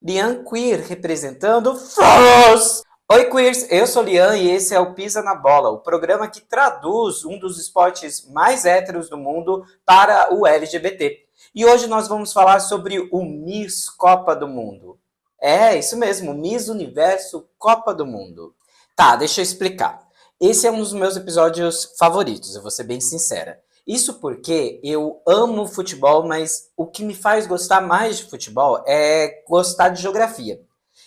Lian Queer representando FROS! Oi Queers, eu sou Lian e esse é o Pisa na Bola, o programa que traduz um dos esportes mais héteros do mundo para o LGBT. E hoje nós vamos falar sobre o Miss Copa do Mundo. É, isso mesmo, Miss Universo Copa do Mundo. Tá, deixa eu explicar. Esse é um dos meus episódios favoritos, eu vou ser bem sincera. Isso porque eu amo futebol, mas o que me faz gostar mais de futebol é gostar de geografia.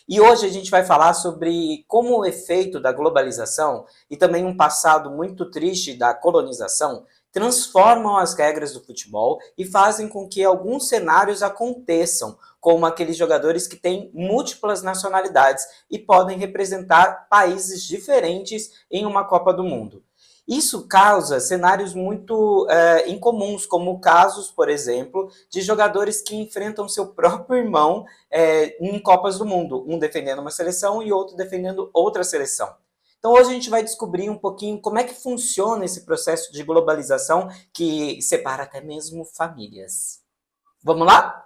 E hoje a gente vai falar sobre como o efeito da globalização e também um passado muito triste da colonização transformam as regras do futebol e fazem com que alguns cenários aconteçam, como aqueles jogadores que têm múltiplas nacionalidades e podem representar países diferentes em uma Copa do Mundo. Isso causa cenários muito incomuns, como casos, por exemplo, de jogadores que enfrentam seu próprio irmão em Copas do Mundo, um defendendo uma seleção e outro defendendo outra seleção. Então hoje a gente vai descobrir um pouquinho como é que funciona esse processo de globalização que separa até mesmo famílias. Vamos lá?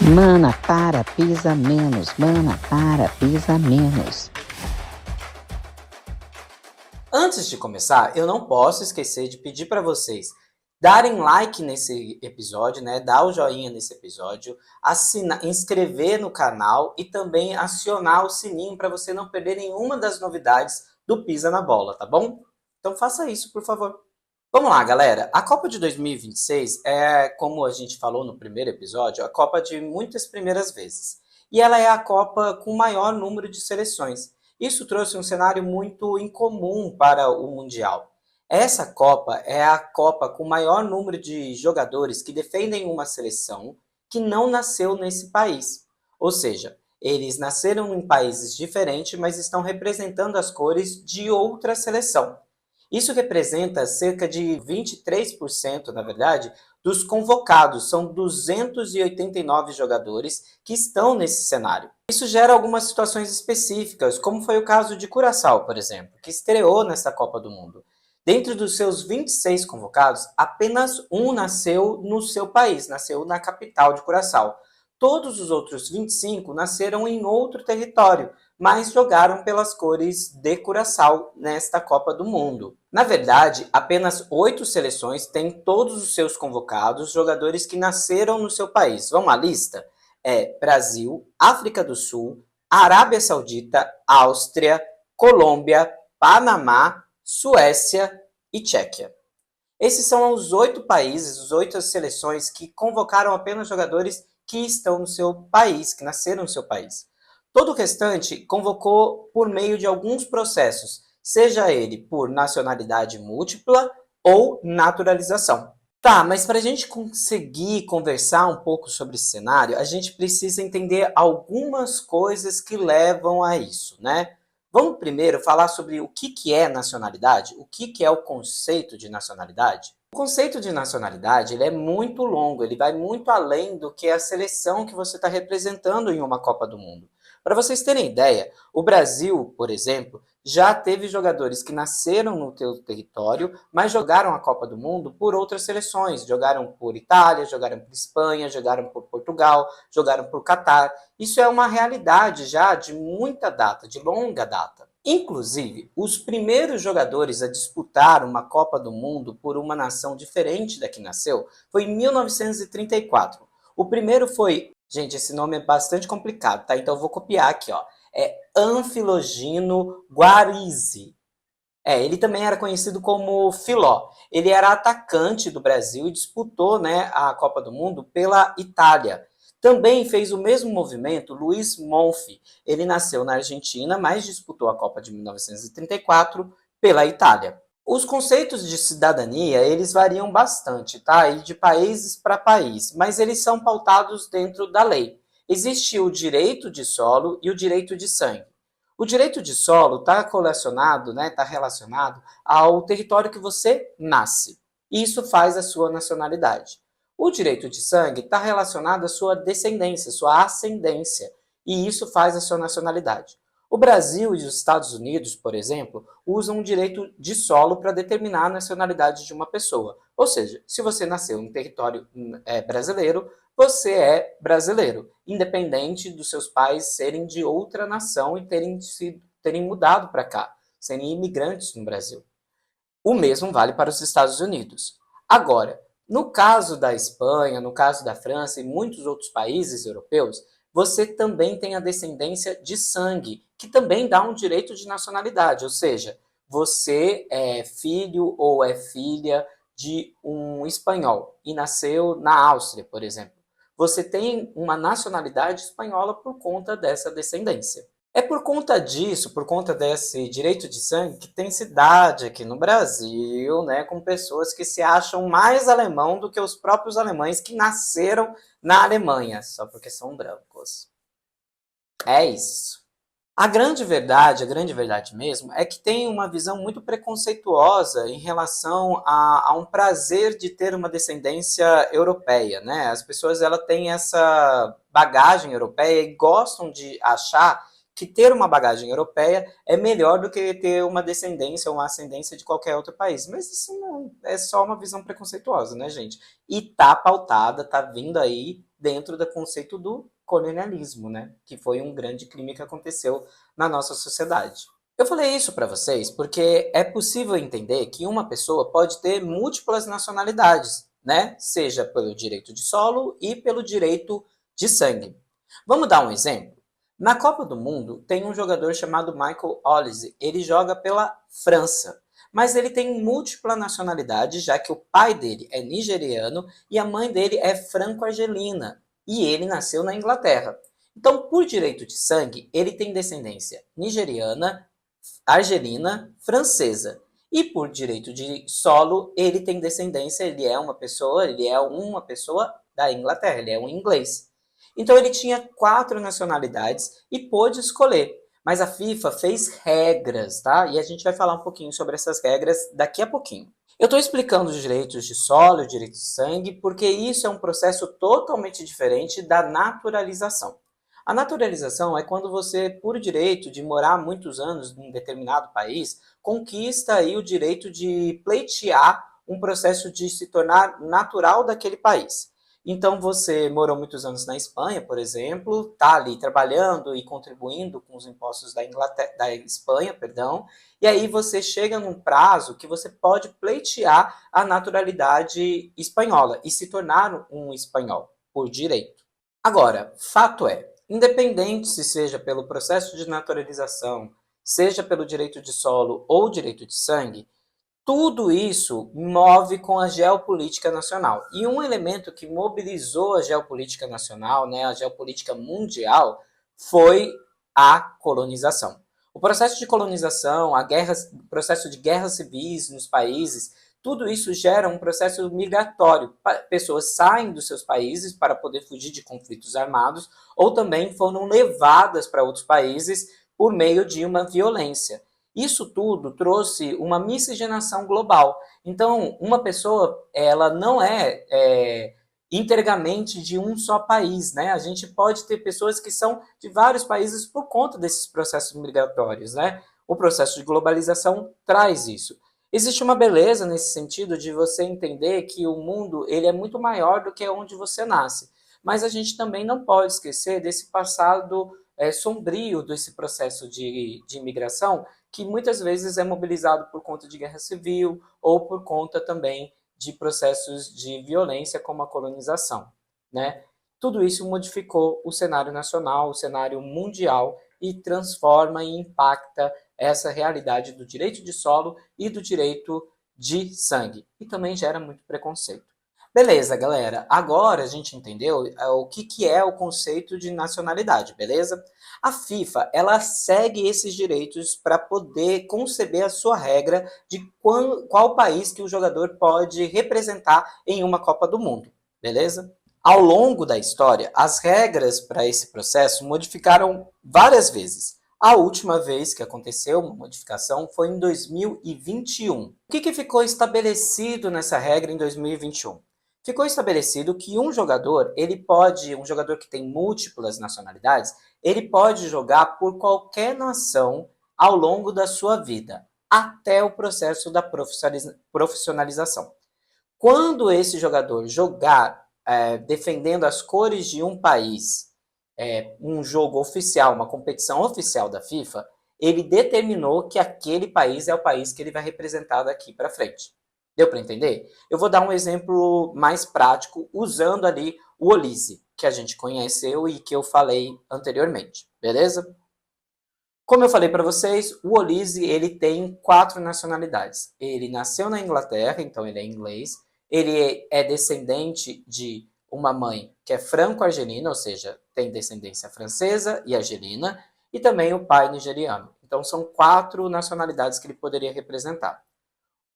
Mana, para, pisa menos. Mana, para, pisa menos. Antes de começar, eu não posso esquecer de pedir para vocês darem like nesse episódio, né? Dar o joinha nesse episódio, inscrever no canal e também acionar o sininho para você não perder nenhuma das novidades do Pisa na Bola, tá bom? Então faça isso, por favor. Vamos lá, galera. A Copa de 2026 é, como a gente falou no primeiro episódio, a Copa de muitas primeiras vezes. E ela é a Copa com maior número de seleções. Isso trouxe um cenário muito incomum para o Mundial. Essa Copa é a Copa com maior número de jogadores que defendem uma seleção que não nasceu nesse país. Ou seja, eles nasceram em países diferentes, mas estão representando as cores de outra seleção. Isso representa cerca de 23%, na verdade, dos convocados. São 289 jogadores que estão nesse cenário. Isso gera algumas situações específicas, como foi o caso de Curaçao, por exemplo, que estreou nessa Copa do Mundo. Dentre dos seus 26 convocados, apenas um nasceu no seu país, nasceu na capital de Curaçao. Todos os outros 25 nasceram em outro território, mas jogaram pelas cores de Curaçao nesta Copa do Mundo. Na verdade, apenas 8 seleções têm todos os seus convocados jogadores que nasceram no seu país. Vamos à lista? É Brasil, África do Sul, Arábia Saudita, Áustria, Colômbia, Panamá, Suécia e Tchequia. Esses são os 8 países, as 8 seleções que convocaram apenas jogadores que estão no seu país, que nasceram no seu país. Todo o restante convocou por meio de alguns processos, seja ele por nacionalidade múltipla ou naturalização. Tá, mas para a gente conseguir conversar um pouco sobre esse cenário, a gente precisa entender algumas coisas que levam a isso, né? Vamos primeiro falar sobre o que é nacionalidade, o que é o conceito de nacionalidade? O conceito de nacionalidade ele é muito longo, ele vai muito além do que a seleção que você está representando em uma Copa do Mundo. Para vocês terem ideia, o Brasil, por exemplo, já teve jogadores que nasceram no teu território, mas jogaram a Copa do Mundo por outras seleções. Jogaram por Itália, jogaram por Espanha, jogaram por Portugal, jogaram por Catar. Isso é uma realidade já de muita data, de longa data. Inclusive, os primeiros jogadores a disputar uma Copa do Mundo por uma nação diferente da que nasceu foi em 1934. O primeiro foi... Gente, esse nome é bastante complicado, tá? Então eu vou copiar aqui, ó. É Anfilogino Guarizzi. Ele também era conhecido como Filó. Ele era atacante do Brasil e disputou, né, a Copa do Mundo pela Itália. Também fez o mesmo movimento Luiz Monfi. Ele nasceu na Argentina, mas disputou a Copa de 1934 pela Itália. Os conceitos de cidadania, eles variam bastante, tá? E de países para país, mas eles são pautados dentro da lei. Existe o direito de solo e o direito de sangue. O direito de solo está relacionado, né, tá relacionado ao território que você nasce. Isso faz a sua nacionalidade. O direito de sangue está relacionado à sua descendência, sua ascendência. E isso faz a sua nacionalidade. O Brasil e os Estados Unidos, por exemplo, usam o direito de solo para determinar a nacionalidade de uma pessoa. Ou seja, se você nasceu em território brasileiro, você é brasileiro, independente dos seus pais serem de outra nação e terem mudado para cá, serem imigrantes no Brasil. O mesmo vale para os Estados Unidos. Agora, no caso da Espanha, no caso da França e muitos outros países europeus, você também tem a descendência de sangue, que também dá um direito de nacionalidade, ou seja, você é filho ou é filha de um espanhol e nasceu na Áustria, por exemplo. Você tem uma nacionalidade espanhola por conta dessa descendência. É por conta disso, por conta desse direito de sangue, que tem cidade aqui no Brasil, né, com pessoas que se acham mais alemão do que os próprios alemães que nasceram na Alemanha, só porque são brancos. É isso. A grande verdade mesmo, é que tem uma visão muito preconceituosa em relação a um prazer de ter uma descendência europeia, né? As pessoas têm essa bagagem europeia e gostam de achar que ter uma bagagem europeia é melhor do que ter uma descendência ou uma ascendência de qualquer outro país. Mas isso não é só uma visão preconceituosa, né, gente? E tá pautada, tá vindo aí dentro do conceito do colonialismo, né? Que foi um grande crime que aconteceu na nossa sociedade. Eu falei isso para vocês porque é possível entender que uma pessoa pode ter múltiplas nacionalidades, né? Seja pelo direito de solo e pelo direito de sangue. Vamos dar um exemplo? Na Copa do Mundo tem um jogador chamado Michael Olise. Ele joga pela França, mas ele tem múltipla nacionalidade, já que o pai dele é nigeriano e a mãe dele é franco-argelina, e ele nasceu na Inglaterra. Então, por direito de sangue, ele tem descendência nigeriana, argelina, francesa. E por direito de solo, ele tem descendência, ele é uma pessoa da Inglaterra, ele é um inglês. Então ele tinha 4 nacionalidades e pôde escolher. Mas a FIFA fez regras, tá? E a gente vai falar um pouquinho sobre essas regras daqui a pouquinho. Eu estou explicando os direitos de solo e os direitos de sangue porque isso é um processo totalmente diferente da naturalização. A naturalização é quando você, por direito de morar muitos anos em um determinado país, conquista aí o direito de pleitear um processo de se tornar natural daquele país. Então você morou muitos anos na Espanha, por exemplo, está ali trabalhando e contribuindo com os impostos da Espanha, perdão, e aí você chega num prazo que você pode pleitear a naturalidade espanhola e se tornar um espanhol por direito. Agora, fato é, independente se seja pelo processo de naturalização, seja pelo direito de solo ou direito de sangue, tudo isso move com a geopolítica nacional. E um elemento que mobilizou a geopolítica nacional, né, a geopolítica mundial, foi a colonização. O processo de colonização, o processo de guerras civis nos países, tudo isso gera um processo migratório. Pessoas saem dos seus países para poder fugir de conflitos armados ou também foram levadas para outros países por meio de uma violência. Isso tudo trouxe uma miscigenação global. Então, uma pessoa, ela não é integramente de um só país, né? A gente pode ter pessoas que são de vários países por conta desses processos migratórios, né? O processo de globalização traz isso. Existe uma beleza nesse sentido de você entender que o mundo ele é muito maior do que onde você nasce. Mas a gente também não pode esquecer desse passado sombrio desse processo de imigração, que muitas vezes é mobilizado por conta de guerra civil ou por conta também de processos de violência como a colonização, né? Tudo isso modificou o cenário nacional, o cenário mundial e transforma e impacta essa realidade do direito de solo e do direito de sangue. E também gera muito preconceito. Beleza, galera. Agora a gente entendeu o que é o conceito de nacionalidade, beleza? A FIFA, ela segue esses direitos para poder conceber a sua regra de qual país que o jogador pode representar em uma Copa do Mundo, beleza? Ao longo da história, as regras para esse processo modificaram várias vezes. A última vez que aconteceu uma modificação foi em 2021. O que ficou estabelecido nessa regra em 2021? ficou estabelecido que um jogador que tem múltiplas nacionalidades, ele pode jogar por qualquer nação ao longo da sua vida, até o processo da profissionalização. Quando esse jogador jogar defendendo as cores de um país, um jogo oficial, uma competição oficial da FIFA, ele determinou que aquele país é o país que ele vai representar daqui para frente. Deu para entender? Eu vou dar um exemplo mais prático usando ali o Olise, que a gente conheceu e que eu falei anteriormente, beleza? Como eu falei para vocês, o Olise ele tem 4 nacionalidades. Ele nasceu na Inglaterra, então ele é inglês. Ele é descendente de uma mãe que é franco-argelina, ou seja, tem descendência francesa e argelina, e também o pai nigeriano. Então são 4 nacionalidades que ele poderia representar.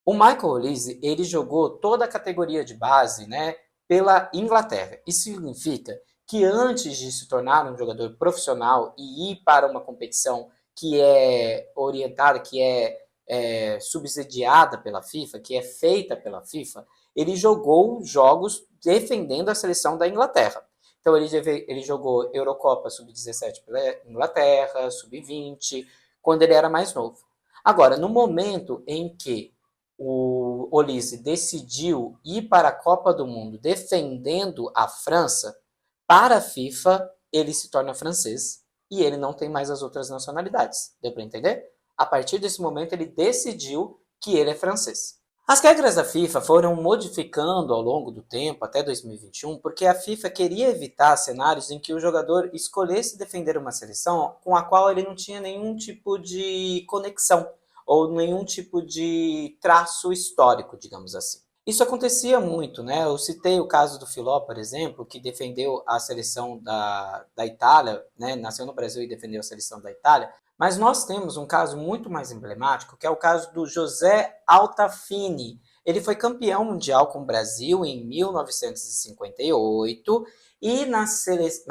O Michael Olise, ele jogou toda a categoria de base, né, pela Inglaterra. Isso significa que antes de se tornar um jogador profissional e ir para uma competição que é orientada, que é subsidiada pela FIFA, que é feita pela FIFA, ele jogou jogos defendendo a seleção da Inglaterra. Então ele jogou Eurocopa Sub-17 pela Inglaterra, Sub-20, quando ele era mais novo. Agora, no momento em que o Olise decidiu ir para a Copa do Mundo defendendo a França, para a FIFA ele se torna francês e ele não tem mais as outras nacionalidades. Deu para entender? A partir desse momento ele decidiu que ele é francês. As regras da FIFA foram modificando ao longo do tempo, até 2021, porque a FIFA queria evitar cenários em que o jogador escolhesse defender uma seleção com a qual ele não tinha nenhum tipo de conexão ou nenhum tipo de traço histórico, digamos assim. Isso acontecia muito, né? Eu citei o caso do Filó, por exemplo, que defendeu a seleção da Itália, né? Nasceu no Brasil e defendeu a seleção da Itália. Mas nós temos um caso muito mais emblemático, que é o caso do José Altafini. Ele foi campeão mundial com o Brasil em 1958 e na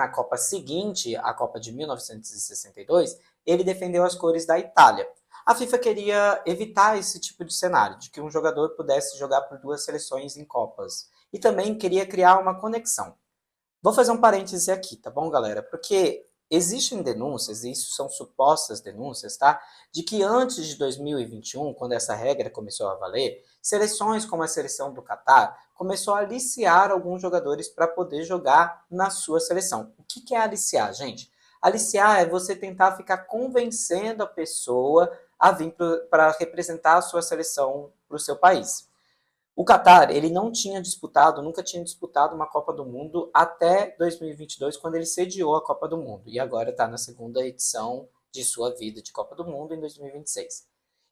Copa seguinte, a Copa de 1962, ele defendeu as cores da Itália. A FIFA queria evitar esse tipo de cenário, de que um jogador pudesse jogar por 2 seleções em Copas. E também queria criar uma conexão. Vou fazer um parêntese aqui, tá bom, galera? Porque existem denúncias, e isso são supostas denúncias, tá? De que antes de 2021, quando essa regra começou a valer, seleções como a seleção do Catar começou a aliciar alguns jogadores para poder jogar na sua seleção. O que é aliciar, gente? Aliciar é você tentar ficar convencendo a pessoa a vir para representar a sua seleção para o seu país. O Catar, ele não tinha disputado, nunca tinha disputado uma Copa do Mundo até 2022, quando ele sediou a Copa do Mundo. E agora está na segunda edição de sua vida de Copa do Mundo, em 2026.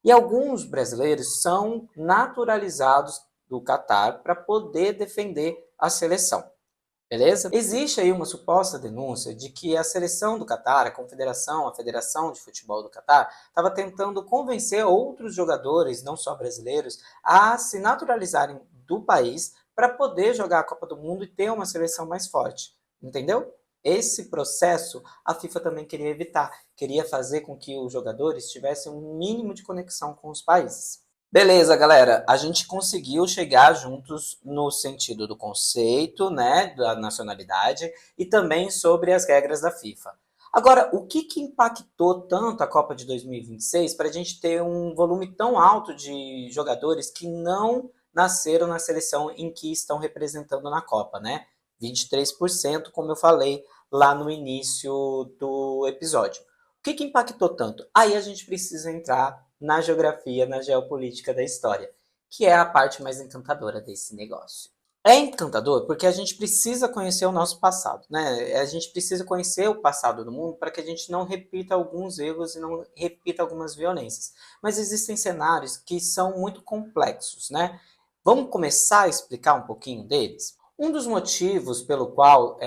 E alguns brasileiros são naturalizados do Catar para poder defender a seleção. Beleza? Existe aí uma suposta denúncia de que a seleção do Catar, a Federação de Futebol do Catar, estava tentando convencer outros jogadores, não só brasileiros, a se naturalizarem do país para poder jogar a Copa do Mundo e ter uma seleção mais forte. Entendeu? Esse processo a FIFA também queria evitar, queria fazer com que os jogadores tivessem um mínimo de conexão com os países. Beleza, galera, a gente conseguiu chegar juntos no sentido do conceito, né, da nacionalidade e também sobre as regras da FIFA. Agora, o que impactou tanto a Copa de 2026 para a gente ter um volume tão alto de jogadores que não nasceram na seleção em que estão representando na Copa, né? 23%, como eu falei lá no início do episódio. O que impactou tanto? Aí a gente precisa entrar na geografia, na geopolítica da história, que é a parte mais encantadora desse negócio. É encantador porque a gente precisa conhecer o nosso passado, né? A gente precisa conhecer o passado do mundo para que a gente não repita alguns erros e não repita algumas violências. Mas existem cenários que são muito complexos, né? Vamos começar a explicar um pouquinho deles? Um dos motivos pelo qual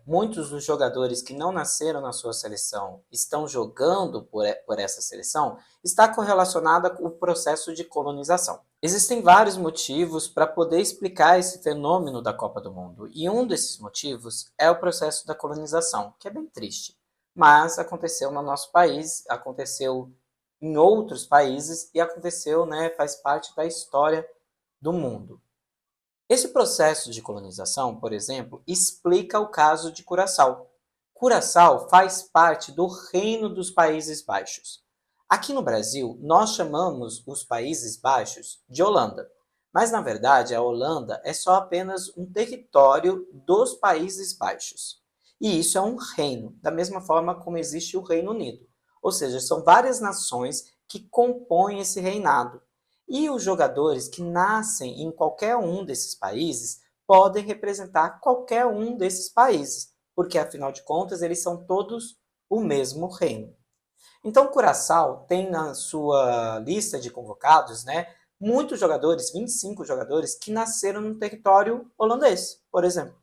muitos dos jogadores que não nasceram na sua seleção estão jogando por essa seleção está correlacionada com o processo de colonização. Existem vários motivos para poder explicar esse fenômeno da Copa do Mundo, e um desses motivos é o processo da colonização, que é bem triste, mas aconteceu no nosso país, aconteceu em outros países e aconteceu, né, faz parte da história do mundo. Esse processo de colonização, por exemplo, explica o caso de Curaçao. Curaçao faz parte do Reino dos Países Baixos. Aqui no Brasil, nós chamamos os Países Baixos de Holanda, mas na verdade a Holanda é só apenas um território dos Países Baixos. E isso é um reino, da mesma forma como existe o Reino Unido. Ou seja, são várias nações que compõem esse reinado. E os jogadores que nascem em qualquer um desses países podem representar qualquer um desses países, porque afinal de contas eles são todos o mesmo reino. Então, Curaçao tem na sua lista de convocados, né, muitos jogadores, 25 jogadores, que nasceram no território holandês, por exemplo.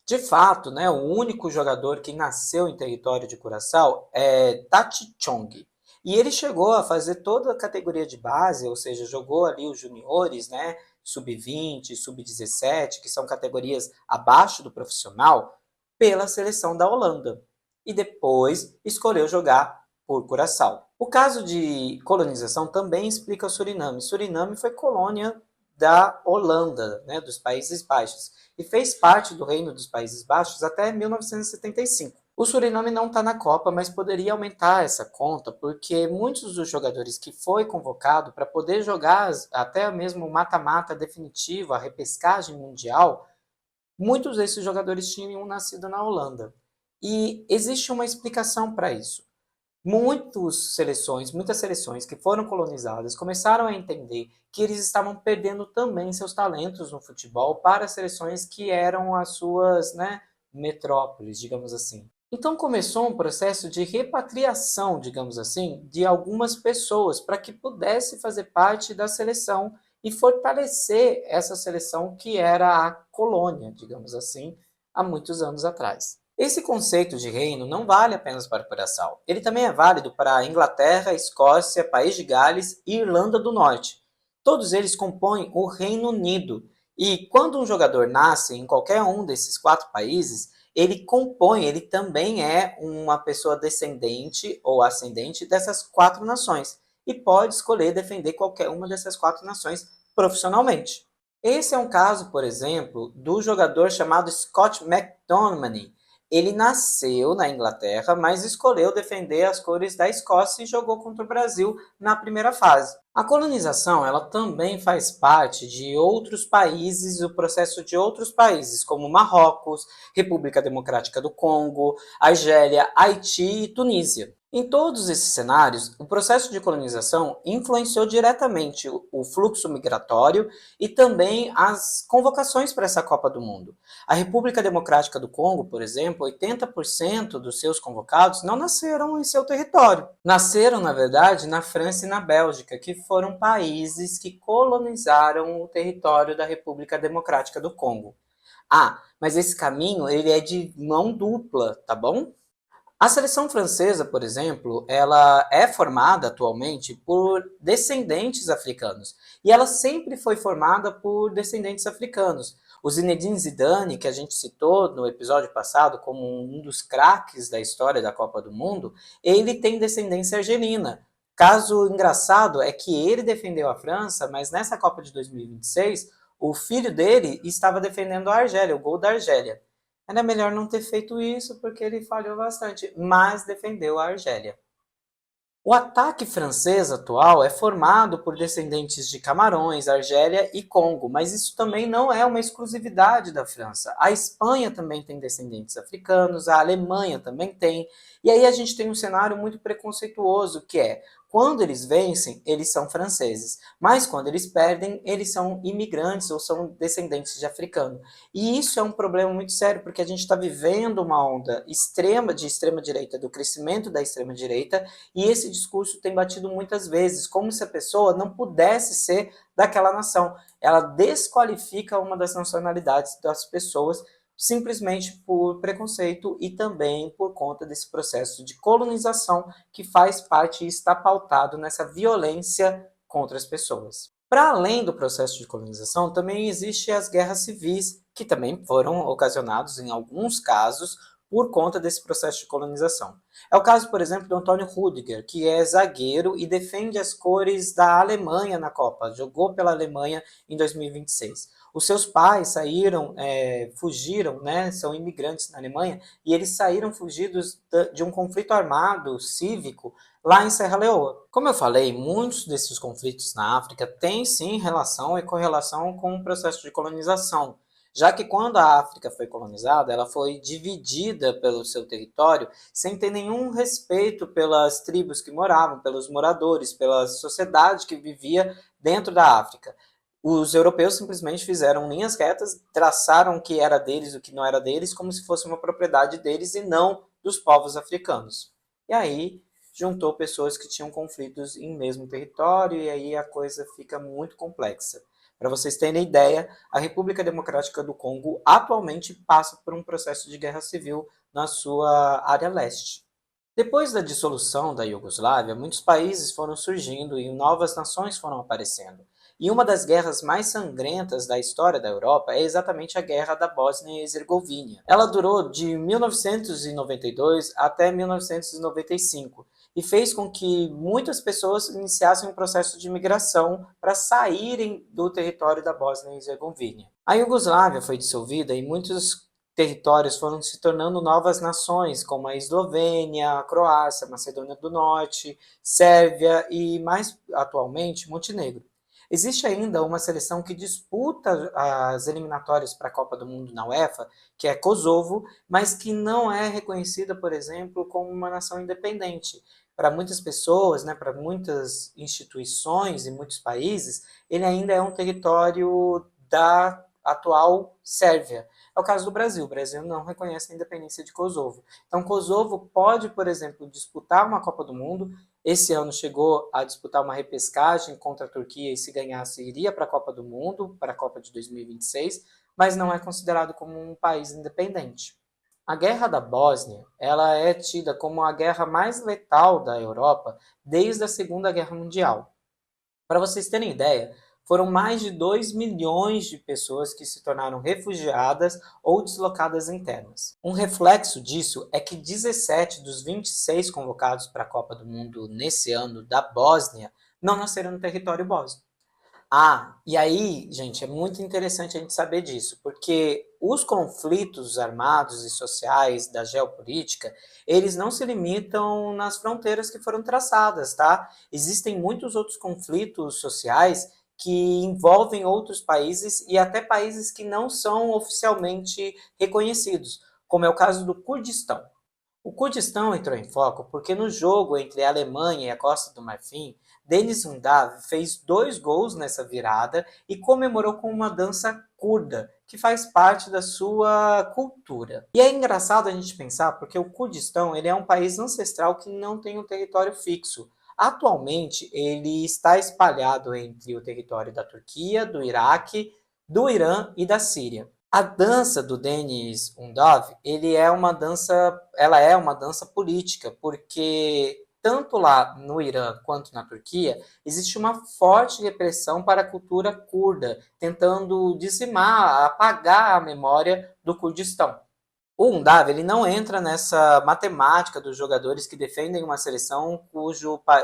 De fato, né, o único jogador que nasceu em território de Curaçao é Tati Chong. E ele chegou a fazer toda a categoria de base, ou seja, jogou ali os juniores, né, sub-20, sub-17, que são categorias abaixo do profissional, pela seleção da Holanda. E depois escolheu jogar por Curaçao. O caso de colonização também explica o Suriname. Suriname foi colônia da Holanda, né, dos Países Baixos, e fez parte do Reino dos Países Baixos até 1975. O Suriname não está na Copa, mas poderia aumentar essa conta, porque muitos dos jogadores que foi convocado para poder jogar até mesmo o mata-mata definitivo, a repescagem mundial, muitos desses jogadores tinham nascido na Holanda. E existe uma explicação para isso. Muitas seleções que foram colonizadas começaram a entender que eles estavam perdendo também seus talentos no futebol para seleções que eram as suas, né, metrópoles, digamos assim. Então começou um processo de repatriação, digamos assim, de algumas pessoas para que pudesse fazer parte da seleção e fortalecer essa seleção que era a colônia, digamos assim, há muitos anos atrás. Esse conceito de reino não vale apenas para Curaçao. Ele também é válido para a Inglaterra, Escócia, País de Gales e Irlanda do Norte. Todos eles compõem o Reino Unido. E quando um jogador nasce em qualquer um desses 4 países, ele também é uma pessoa descendente ou ascendente dessas 4 nações. E pode escolher defender qualquer uma dessas 4 nações profissionalmente. Esse é um caso, por exemplo, do jogador chamado Scott McTominay. Ele nasceu na Inglaterra, mas escolheu defender as cores da Escócia e jogou contra o Brasil na primeira fase. A colonização, ela também faz parte de outros países, o processo de outros países, como Marrocos, República Democrática do Congo, Argélia, Haiti e Tunísia. Em todos esses cenários, o processo de colonização influenciou diretamente o fluxo migratório e também as convocações para essa Copa do Mundo. A República Democrática do Congo, por exemplo, 80% dos seus convocados não nasceram em seu território. Nasceram, na verdade, na França e na Bélgica, que foram países que colonizaram o território da República Democrática do Congo. Ah, mas esse caminho ele é de mão dupla, tá bom? A seleção francesa, por exemplo, ela é formada atualmente por descendentes africanos. E ela sempre foi formada por descendentes africanos. O Zinedine Zidane, que a gente citou no episódio passado como um dos craques da história da Copa do Mundo, ele tem descendência argelina. Caso engraçado é que ele defendeu a França, mas nessa Copa de 2026, o filho dele estava defendendo a Argélia, o gol da Argélia. Era melhor não ter feito isso porque ele falhou bastante, mas defendeu a Argélia. O ataque francês atual é formado por descendentes de Camarões, Argélia e Congo, mas isso também não é uma exclusividade da França. A Espanha também tem descendentes africanos, a Alemanha também tem, e aí a gente tem um cenário muito preconceituoso, que é, quando eles vencem, eles são franceses, mas quando eles perdem, eles são imigrantes ou são descendentes de africano. E isso é um problema muito sério, porque a gente está vivendo uma onda de extrema direita, do crescimento da extrema direita, e esse discurso tem batido muitas vezes, como se a pessoa não pudesse ser daquela nação. Ela desqualifica uma das nacionalidades das pessoas simplesmente por preconceito e também por conta desse processo de colonização que faz parte e está pautado nessa violência contra as pessoas. Para além do processo de colonização, também existem as guerras civis, que também foram ocasionados, em alguns casos, por conta desse processo de colonização. É o caso, por exemplo, do Antônio Rüdiger, que é zagueiro e defende as cores da Alemanha na Copa, jogou pela Alemanha em 2026. Os seus pais saíram, fugiram, né, são imigrantes na Alemanha, e eles saíram fugidos de um conflito armado cívico lá em Serra Leoa. Como eu falei, muitos desses conflitos na África têm sim relação e correlação com o processo de colonização, já que quando a África foi colonizada, ela foi dividida pelo seu território sem ter nenhum respeito pelas tribos que moravam, pelos moradores, pela sociedade que vivia dentro da África. Os europeus simplesmente fizeram linhas retas, traçaram o que era deles e o que não era deles, como se fosse uma propriedade deles e não dos povos africanos. E aí juntou pessoas que tinham conflitos em mesmo território, e aí a coisa fica muito complexa. Para vocês terem ideia, a República Democrática do Congo atualmente passa por um processo de guerra civil na sua área leste. Depois da dissolução da Iugoslávia, muitos países foram surgindo e novas nações foram aparecendo. E uma das guerras mais sangrentas da história da Europa é exatamente a Guerra da Bósnia e Herzegovina. Ela durou de 1992 até 1995 e fez com que muitas pessoas iniciassem um processo de migração para saírem do território da Bósnia e Herzegovina. A Iugoslávia foi dissolvida e muitos territórios foram se tornando novas nações, como a Eslovênia, a Croácia, a Macedônia do Norte, Sérvia e, mais atualmente, Montenegro. Existe ainda uma seleção que disputa as eliminatórias para a Copa do Mundo na UEFA, que é Kosovo, mas que não é reconhecida, por exemplo, como uma nação independente. Para muitas pessoas, né, para muitas instituições e muitos países, ele ainda é um território da atual Sérvia. É o caso do Brasil. O Brasil não reconhece a independência de Kosovo. Então, Kosovo pode, por exemplo, disputar uma Copa do Mundo. Esse ano chegou a disputar uma repescagem contra a Turquia e, se ganhasse, iria para a Copa do Mundo, para a Copa de 2026, mas não é considerado como um país independente. A Guerra da Bósnia, ela é tida como a guerra mais letal da Europa desde a Segunda Guerra Mundial. Para vocês terem ideia, foram mais de 2 milhões de pessoas que se tornaram refugiadas ou deslocadas internas. Um reflexo disso é que 17 dos 26 convocados para a Copa do Mundo nesse ano da Bósnia não nasceram no território bósnio. Ah, e aí, gente, é muito interessante a gente saber disso, porque os conflitos armados e sociais da geopolítica, eles não se limitam nas fronteiras que foram traçadas, tá? Existem muitos outros conflitos sociais que envolvem outros países e até países que não são oficialmente reconhecidos, como é o caso do Kurdistão. O Kurdistão entrou em foco porque no jogo entre a Alemanha e a Costa do Marfim, Deniz Undav fez 2 gols nessa virada e comemorou com uma dança curda, que faz parte da sua cultura. E é engraçado a gente pensar porque o Kurdistão ele é um país ancestral que não tem um território fixo. Atualmente, ele está espalhado entre o território da Turquia, do Iraque, do Irã e da Síria. A dança do Deniz Undav, ela é uma dança política, porque tanto lá no Irã quanto na Turquia existe uma forte repressão para a cultura curda, tentando dizimar, apagar a memória do Kurdistão. O Undav ele não entra nessa matemática dos jogadores que defendem uma seleção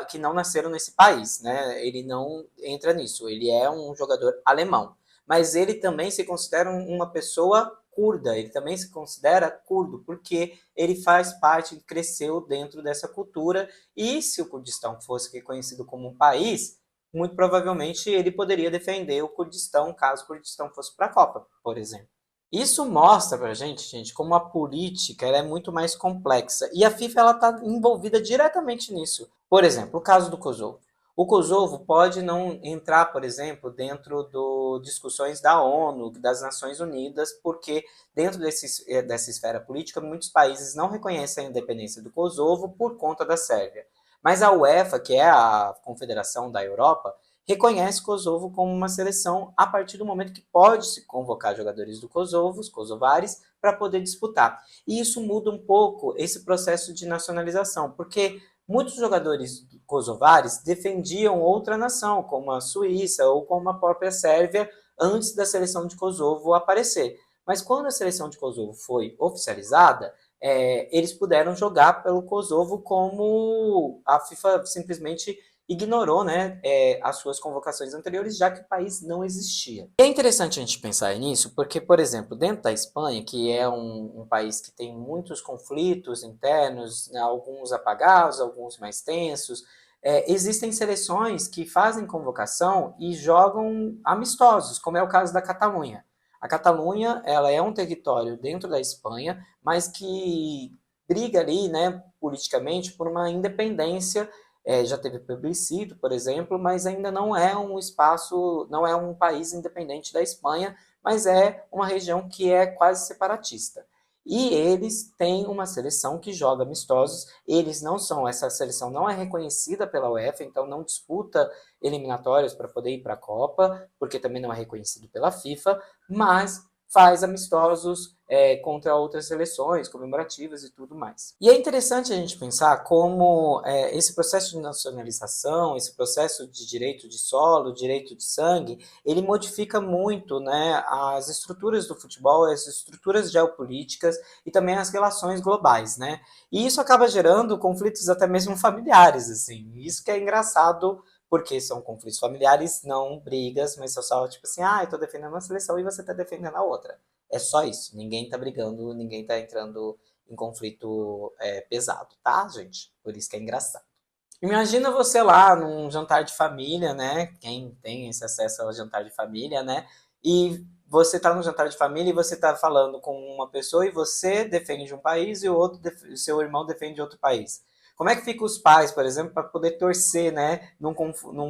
que não nasceram nesse país, né? Ele não entra nisso. Ele é um jogador alemão, mas ele também se considera uma pessoa curda. Ele também se considera curdo porque ele faz parte, cresceu dentro dessa cultura. E se o Kurdistão fosse reconhecido como um país, muito provavelmente ele poderia defender o Kurdistão caso o Kurdistão fosse para a Copa, por exemplo. Isso mostra pra gente, como a política ela é muito mais complexa e a FIFA ela está envolvida diretamente nisso. Por exemplo, o caso do Kosovo. O Kosovo pode não entrar, por exemplo, dentro das discussões da ONU, das Nações Unidas, porque dentro dessa esfera política, muitos países não reconhecem a independência do Kosovo por conta da Sérvia. Mas a UEFA, que é a Confederação da Europa, reconhece Kosovo como uma seleção a partir do momento que pode se convocar jogadores do Kosovo, os kosovares, para poder disputar. E isso muda um pouco esse processo de nacionalização, porque muitos jogadores kosovares defendiam outra nação, como a Suíça ou como a própria Sérvia, antes da seleção de Kosovo aparecer. Mas quando a seleção de Kosovo foi oficializada, eles puderam jogar pelo Kosovo como a FIFA simplesmente ignorou, né, as suas convocações anteriores, já que o país não existia. E é interessante a gente pensar nisso, porque, por exemplo, dentro da Espanha, que é um país que tem muitos conflitos internos, né, alguns apagados, alguns mais tensos, existem seleções que fazem convocação e jogam amistosos, como é o caso da Catalunha. A Catalunha, ela é um território dentro da Espanha, mas que briga ali, né, politicamente por uma independência. Já teve plebiscito, por exemplo, mas ainda não é um espaço, não é um país independente da Espanha, mas é uma região que é quase separatista. E eles têm uma seleção que joga amistosos, eles não são, essa seleção não é reconhecida pela UEFA, então não disputa eliminatórias para poder ir para a Copa, porque também não é reconhecido pela FIFA, mas faz amistosos contra outras seleções comemorativas e tudo mais. E é interessante a gente pensar como esse processo de nacionalização, esse processo de direito de solo, direito de sangue, ele modifica muito, né, as estruturas do futebol, as estruturas geopolíticas e também as relações globais, né? E isso acaba gerando conflitos até mesmo familiares, assim. Isso que é engraçado, porque são conflitos familiares, não brigas, mas só tipo assim, eu tô defendendo uma seleção e você tá defendendo a outra. É só isso, ninguém tá brigando, ninguém tá entrando em conflito pesado, tá, gente? Por isso que é engraçado. Imagina você lá num jantar de família, né? Quem tem esse acesso ao jantar de família, né? E você tá no jantar de família e você tá falando com uma pessoa e você defende um país e o outro, seu irmão defende outro país. Como é que fica os pais, por exemplo, para poder torcer, né, num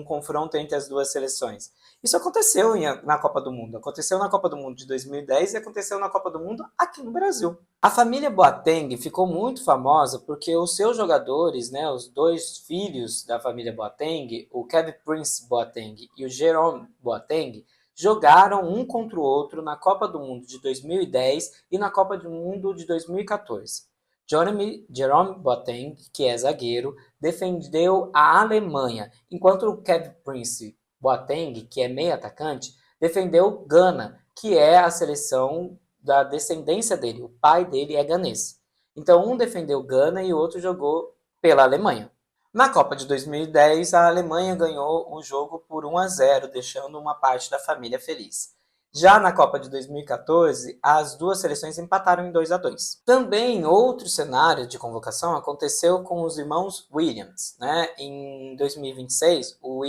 confronto entre as duas seleções? Isso aconteceu na Copa do Mundo. Aconteceu na Copa do Mundo de 2010 e aconteceu na Copa do Mundo aqui no Brasil. A família Boateng ficou muito famosa porque os seus jogadores, né, os dois filhos da família Boateng, o Kevin Prince Boateng e o Jerome Boateng, jogaram um contra o outro na Copa do Mundo de 2010 e na Copa do Mundo de 2014. Jerome Boateng, que é zagueiro, defendeu a Alemanha, enquanto o Kevin Prince Boateng, que é meio atacante, defendeu Gana, que é a seleção da descendência dele. O pai dele é ganês. Então, um defendeu Gana e o outro jogou pela Alemanha. Na Copa de 2010, a Alemanha ganhou o jogo por 1-0, deixando uma parte da família feliz. Já na Copa de 2014, as duas seleções empataram em 2-2. Também outro cenário de convocação aconteceu com os irmãos Williams, né? Em 2026, o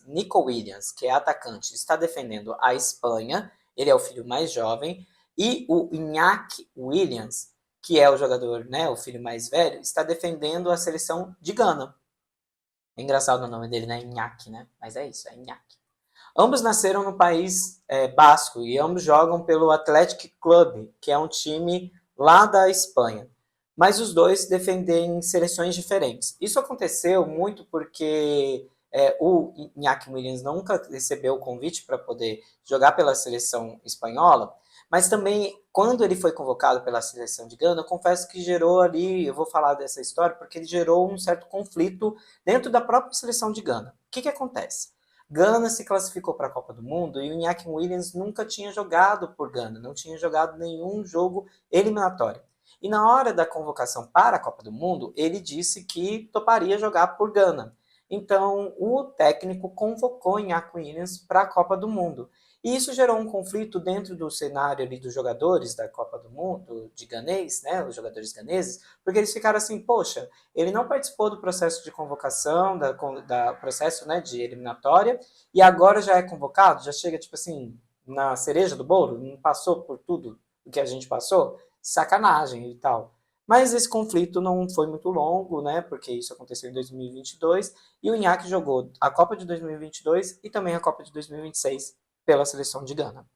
Nico Williams, que é atacante, está defendendo a Espanha, ele é o filho mais jovem, e o Iñaki Williams, que é o jogador, né, o filho mais velho, está defendendo a seleção de Gana. É engraçado o nome dele, né? Iñaki, né? Mas é isso, é Iñaki. Ambos nasceram no país basco e ambos jogam pelo Athletic Club, que é um time lá da Espanha. Mas os dois defendem seleções diferentes. Isso aconteceu muito porque o Iñaki Williams nunca recebeu o convite para poder jogar pela seleção espanhola, mas também quando ele foi convocado pela seleção de Gana, eu confesso que gerou ali, eu vou falar dessa história, porque ele gerou um certo conflito dentro da própria seleção de Gana. O que acontece? Gana se classificou para a Copa do Mundo e o Iñaki Williams nunca tinha jogado por Gana, não tinha jogado nenhum jogo eliminatório. E na hora da convocação para a Copa do Mundo, ele disse que toparia jogar por Gana. Então, o técnico convocou Iñaki Williams para a Copa do Mundo. E isso gerou um conflito dentro do cenário ali dos jogadores da Copa do Mundo, de ganês, né, os jogadores ganeses, porque eles ficaram assim, poxa, ele não participou do processo de convocação, da processo, né, de eliminatória, e agora já é convocado, já chega, tipo assim, na cereja do bolo, não passou por tudo o que a gente passou, sacanagem e tal. Mas esse conflito não foi muito longo, né, porque isso aconteceu em 2022, e o Iñaki jogou a Copa de 2022 e também a Copa de 2026 pela seleção de Gana.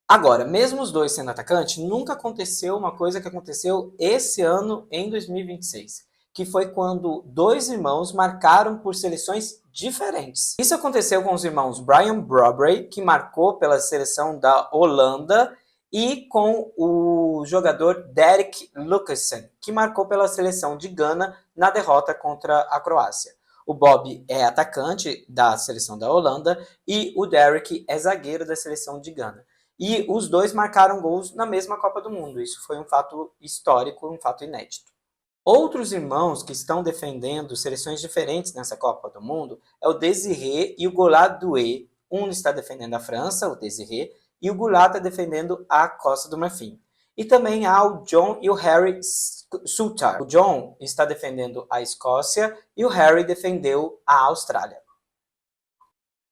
Agora, mesmo os dois sendo atacantes, nunca aconteceu uma coisa que aconteceu esse ano em 2026, que foi quando dois irmãos marcaram por seleções diferentes. Isso aconteceu com os irmãos Brian Brobry, que marcou pela seleção da Holanda, e com o jogador Derek Lucassen, que marcou pela seleção de Gana na derrota contra a Croácia. O Bob é atacante da seleção da Holanda e o Derek é zagueiro da seleção de Gana. E os dois marcaram gols na mesma Copa do Mundo. Isso foi um fato histórico, um fato inédito. Outros irmãos que estão defendendo seleções diferentes nessa Copa do Mundo é o Désiré e o Goulart Doué. Um está defendendo a França, o Désiré, e o Goulart está defendendo a Costa do Marfim. E também há o John e o Harry Souttar. O John está defendendo a Escócia e o Harry defendeu a Austrália.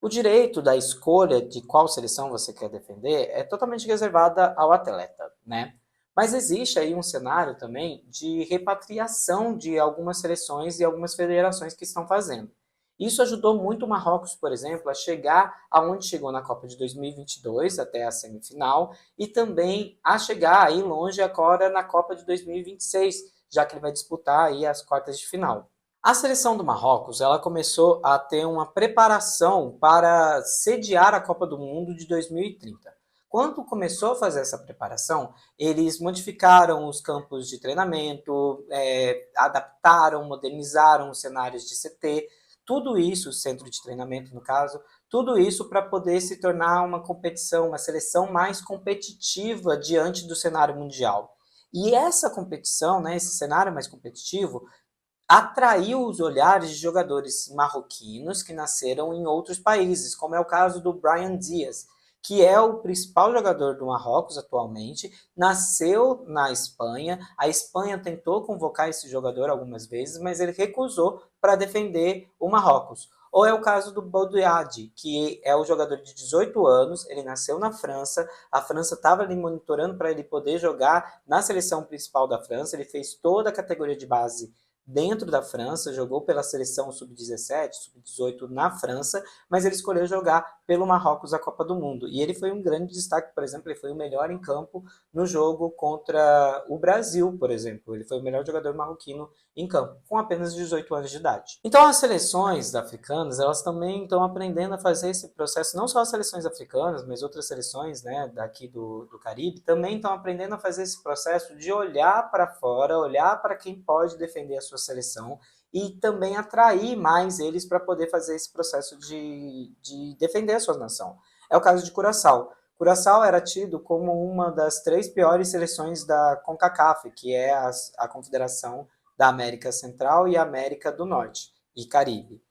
O direito da escolha de qual seleção você quer defender é totalmente reservada ao atleta, né? Mas existe aí um cenário também de repatriação de algumas seleções e algumas federações que estão fazendo. Isso ajudou muito o Marrocos, por exemplo, a chegar aonde chegou na Copa de 2022, até a semifinal, e também a chegar aí longe agora na Copa de 2026, já que ele vai disputar aí as quartas de final. A seleção do Marrocos, ela começou a ter uma preparação para sediar a Copa do Mundo de 2030. Quando começou a fazer essa preparação, eles modificaram os campos de treinamento, adaptaram, modernizaram os cenários de CT, tudo isso, o centro de treinamento no caso, tudo isso para poder se tornar uma competição, uma seleção mais competitiva diante do cenário mundial. E essa competição, né, esse cenário mais competitivo, atraiu os olhares de jogadores marroquinos que nasceram em outros países, como é o caso do Brahim Diaz, que é o principal jogador do Marrocos atualmente, nasceu na Espanha. A Espanha tentou convocar esse jogador algumas vezes, mas ele recusou para defender o Marrocos. Ou é o caso do Boudouadi, que é o jogador de 18 anos, ele nasceu na França, a França estava ali monitorando para ele poder jogar na seleção principal da França, ele fez toda a categoria de base dentro da França, jogou pela seleção sub-17, sub-18 na França, mas ele escolheu jogar pelo Marrocos a Copa do Mundo. E ele foi um grande destaque, por exemplo, ele foi o melhor em campo no jogo contra o Brasil, por exemplo. Ele foi o melhor jogador marroquino em campo, com apenas 18 anos de idade. Então as seleções africanas, elas também estão aprendendo a fazer esse processo, não só as seleções africanas, mas outras seleções, né, daqui do Caribe, também estão aprendendo a fazer esse processo de olhar para fora, olhar para quem pode defender a sua seleção e também atrair mais eles para poder fazer esse processo de defender a sua nação. É o caso de Curaçao. Curaçao era tido como uma das 3 piores seleções da CONCACAF, que é a confederação da América Central e América do Norte e Caribe.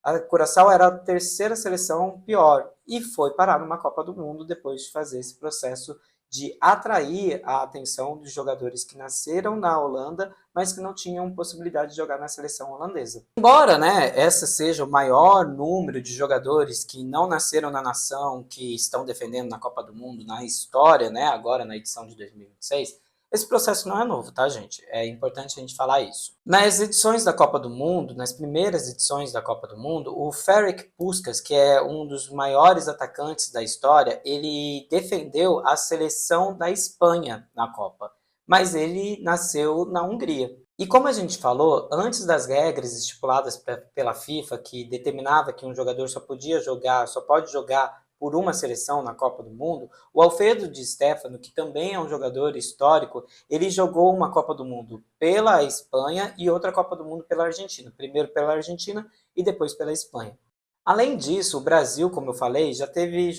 A Curaçao era a 3ª seleção pior e foi parar numa Copa do Mundo depois de fazer esse processo de atrair a atenção dos jogadores que nasceram na Holanda, mas que não tinham possibilidade de jogar na seleção holandesa. Embora, né, essa seja o maior número de jogadores que não nasceram na nação, que estão defendendo na Copa do Mundo na história, né, agora na edição de 2026, esse processo não é novo, tá, gente? É importante a gente falar isso. Nas edições da Copa do Mundo, nas primeiras edições da Copa do Mundo, o Ferenc Puskás, que é um dos maiores atacantes da história, ele defendeu a seleção da Espanha na Copa, mas ele nasceu na Hungria. E como a gente falou, antes das regras estipuladas pela FIFA, que determinava que um jogador só pode jogar por uma seleção na Copa do Mundo, o Alfredo Di Stéfano, que também é um jogador histórico, ele jogou uma Copa do Mundo pela Espanha e outra Copa do Mundo pela Argentina. Primeiro pela Argentina e depois pela Espanha. Além disso, o Brasil, como eu falei, já teve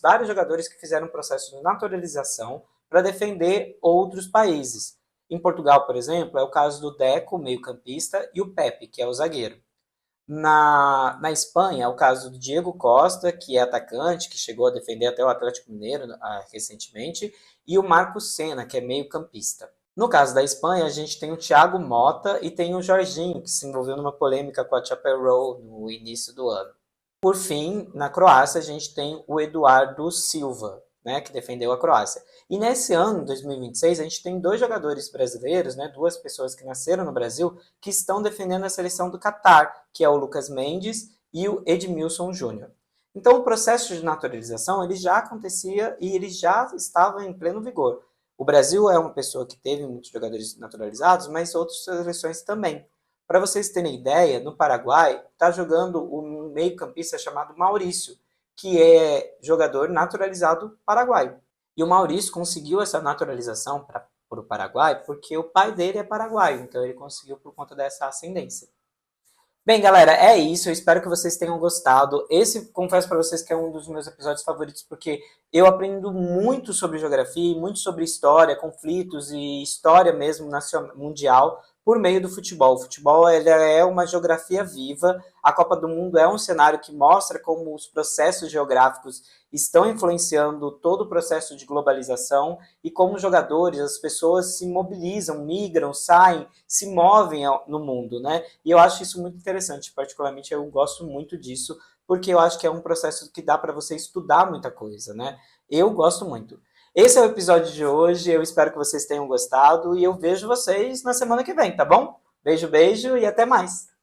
vários jogadores que fizeram um processo de naturalização para defender outros países. Em Portugal, por exemplo, é o caso do Deco, meio-campista, e o Pepe, que é o zagueiro. Na Espanha, é o caso do Diego Costa, que é atacante, que chegou a defender até o Atlético Mineiro recentemente, e o Marcos Senna, que é meio-campista. No caso da Espanha, a gente tem o Thiago Motta e tem o Jorginho, que se envolveu numa polêmica com a Chapéu no início do ano. Por fim, na Croácia, a gente tem o Eduardo Silva, né, que defendeu a Croácia. E nesse ano, 2026, a gente tem 2 jogadores brasileiros, né, 2 pessoas que nasceram no Brasil, que estão defendendo a seleção do Catar, que é o Lucas Mendes e o Edmilson Júnior. Então, o processo de naturalização ele já acontecia e ele já estava em pleno vigor. O Brasil é uma pessoa que teve muitos jogadores naturalizados, mas outras seleções também. Para vocês terem ideia, no Paraguai está jogando um meio-campista chamado Maurício, que é jogador naturalizado paraguaio. E o Maurício conseguiu essa naturalização para o Paraguai porque o pai dele é paraguaio, então ele conseguiu por conta dessa ascendência. Bem, galera, é isso. Eu espero que vocês tenham gostado. Esse, confesso para vocês que é um dos meus episódios favoritos, porque eu aprendo muito sobre geografia, muito sobre história, conflitos e história mesmo mundial por meio do futebol. O futebol ele é uma geografia viva, a Copa do Mundo é um cenário que mostra como os processos geográficos estão influenciando todo o processo de globalização e como os jogadores, as pessoas se mobilizam, migram, saem, se movem no mundo, né? E eu acho isso muito interessante, particularmente eu gosto muito disso, porque eu acho que é um processo que dá para você estudar muita coisa, né? Eu gosto muito. Esse é o episódio de hoje, eu espero que vocês tenham gostado e eu vejo vocês na semana que vem, tá bom? Beijo, beijo e até mais!